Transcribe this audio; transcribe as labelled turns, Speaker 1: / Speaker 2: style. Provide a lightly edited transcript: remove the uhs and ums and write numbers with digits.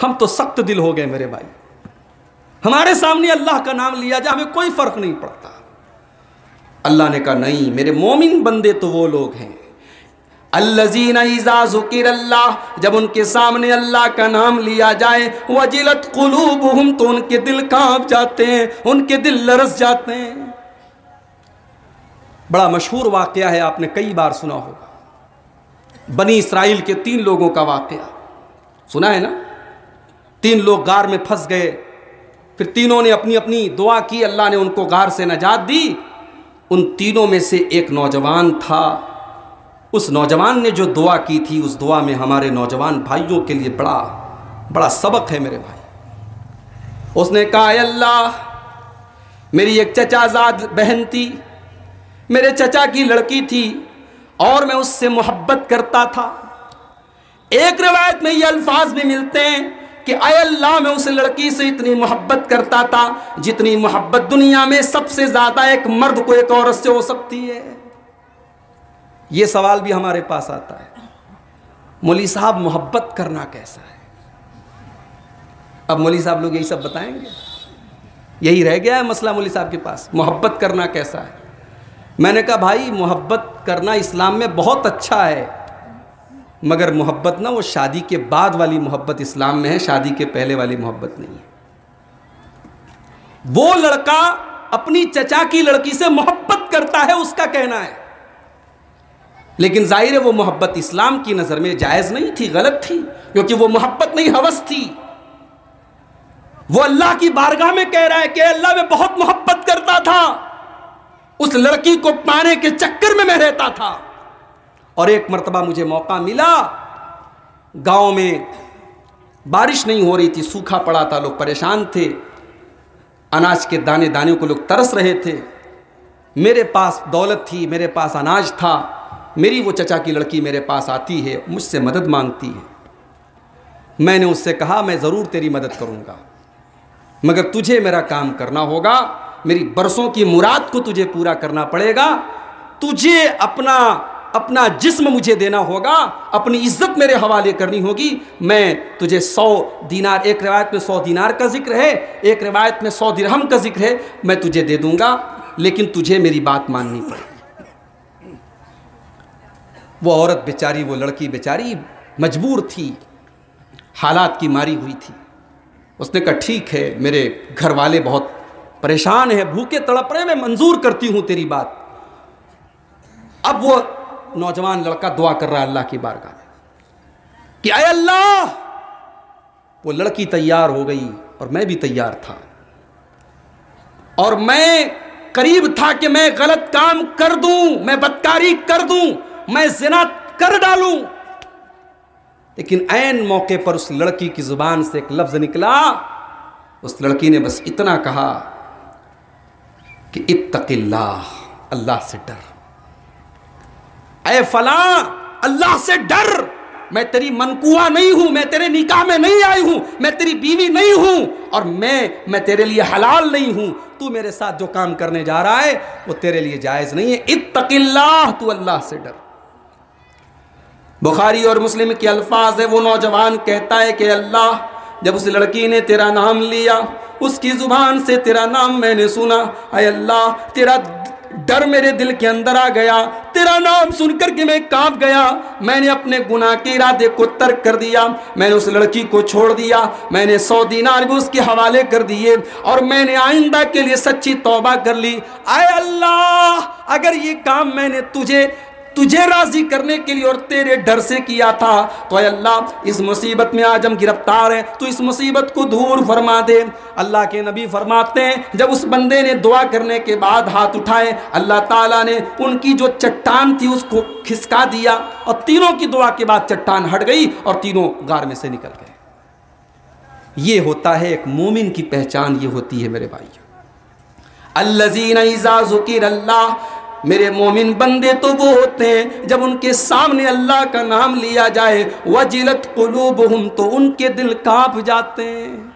Speaker 1: हम तो सख्त दिल हो गए मेरे भाई, हमारे सामने अल्लाह का नाम लिया जाए हमें कोई फर्क नहीं पड़ता। अल्लाह ने कहा नहीं, मेरे मोमिन बंदे तो वो लोग हैं अल्लज़ीना इज़ा ज़ुकिरल्लाह, जब उनके सामने अल्लाह का नाम लिया जाए, वजिलत क़ुलूबुहुम, तो उनके दिल कांप जाते हैं, उनके दिल लरस जाते हैं। बड़ा मशहूर वाक़या है, आपने कई बार सुना होगा, बनी इसराइल के 3 लोगों का वाक़या सुना है ना। 3 लोग गार में फंस गए, फिर तीनों ने अपनी अपनी दुआ की, अल्लाह ने उनको गार से नजात दी। उन तीनों में से एक नौजवान था, उस नौजवान ने जो दुआ की थी, उस दुआ में हमारे नौजवान भाइयों के लिए बड़ा बड़ा सबक है मेरे भाई। उसने कहा अल्लाह, मेरी एक चचाजाद बहन थी, मेरे चचा की लड़की थी और मैं उससे मोहब्बत करता था। एक रिवायत में ये अल्फाज भी मिलते हैं कि आय अल्लाह, मैं उस लड़की से इतनी मोहब्बत करता था जितनी मोहब्बत दुनिया में सबसे ज़्यादा एक मर्द को एक औरत से हो सकती है। ये सवाल भी हमारे पास आता है, मौलवी साहब मोहब्बत करना कैसा है? अब मौलवी साहब लोग यही सब बताएंगे, यही रह गया है मसला मौलवी साहब के पास, मोहब्बत करना कैसा है। मैंने कहा भाई, मोहब्बत करना इस्लाम में बहुत अच्छा है, मगर मोहब्बत ना वो शादी के बाद वाली मोहब्बत इस्लाम में है, शादी के पहले वाली मोहब्बत नहीं है। वो लड़का अपनी चचा की लड़की से मोहब्बत करता है, उसका कहना है, लेकिन जाहिर है वो मोहब्बत इस्लाम की नज़र में जायज़ नहीं थी, गलत थी, क्योंकि वो मोहब्बत नहीं हवस थी। वो अल्लाह की बारगाह में कह रहा है कि अल्लाह, मैं बहुत मोहब्बत करता था, उस लड़की को पाने के चक्कर में मैं रहता था। और एक मर्तबा मुझे मौका मिला, गांव में बारिश नहीं हो रही थी, सूखा पड़ा था, लोग परेशान थे, अनाज के दाने दाने को लोग तरस रहे थे। मेरे पास दौलत थी, मेरे पास अनाज था, मेरी वो चचा की लड़की मेरे पास आती है, मुझसे मदद मांगती है। मैंने उससे कहा मैं ज़रूर तेरी मदद करूँगा, मगर तुझे मेरा काम करना होगा, मेरी बरसों की मुराद को तुझे पूरा करना पड़ेगा, तुझे अपना जिस्म मुझे देना होगा, अपनी इज्जत मेरे हवाले करनी होगी। मैं तुझे 100 दीनार, एक रिवायत में 100 दीनार का जिक्र है, एक रिवायत में 100 दिरहम का जिक्र है, मैं तुझे दे दूंगा, लेकिन तुझे मेरी बात माननी पड़ेगी। वो औरत बेचारी, वो लड़की बेचारी मजबूर थी, हालात की मारी हुई थी। उसने कहा ठीक है, मेरे घर वाले बहुत परेशान हैं, भूखे तड़प रहे, मैं मंजूर करती हूँ तेरी बात। अब वो नौजवान लड़का दुआ कर रहा है अल्लाह की बारगाह में कि आय अल्लाह, वो लड़की तैयार हो गई और मैं भी तैयार था, और मैं करीब था कि मैं गलत काम कर दूं, मैं बदकारी कर दूं, मैं ज़िना कर डालूं, लेकिन ऐन मौके पर उस लड़की की जुबान से एक लफ्ज निकला। उस लड़की ने बस इतना कहा कि इत्तक़िल्लाह, अल्लाह से डर, ऐ फला अल्लाह से डर, मैं तेरी मनकुआ नहीं हूं, मैं तेरे निकाह में नहीं आई हूं, मैं तेरी बीवी नहीं हूं, और मैं तेरे लिए हलाल नहीं हूं। तू मेरे साथ जो काम करने जा रहा है वो तेरे लिए जायज नहीं है। इत्तक़िल्लाह, तू अल्लाह से डर। बुखारी और मुस्लिम के अल्फाज है, वो नौजवान कहता है कि अल्लाह, जब उस लड़की ने तेरा नाम लिया, उसकी जुबान से तेरा नाम मैंने सुना, ऐ अल्लाह, तेरा डर मेरे दिल के अंदर आ गया, तेरा नाम सुनकर के मैं कांप गया। मैंने अपने गुनाह के इरादे को तर्क कर दिया, मैंने उस लड़की को छोड़ दिया, मैंने 100 दीनार भी उसके हवाले कर दिए, और मैंने आइंदा के लिए सच्ची तौबा कर ली। ऐ अल्लाह, अगर ये काम मैंने तुझे राजी करने के लिए और तेरे डर से किया था, तो ऐ अल्लाह, इस मुसीबत में आज हम गिरफ्तार हैं, तो इस मुसीबत को दूर फरमा दे। अल्लाह के नबी फरमाते हैं, जब उस बंदे ने दुआ करने के बाद हाथ उठाए, अल्लाह ताला ने उनकी जो चट्टान थी उसको खिसका दिया, और तीनों की दुआ के बाद चट्टान हट गई और तीनों गार में से निकल गए। ये होता है एक मोमिन की पहचान, ये होती है मेरे भाई, अल्लज़ीना इज़ा ज़ुकिरल्लाह, मेरे मोमिन बंदे तो वो होते हैं जब उनके सामने अल्लाह का नाम लिया जाए, वजिलत कुलूबुहुम, तो उनके दिल कांप जाते हैं।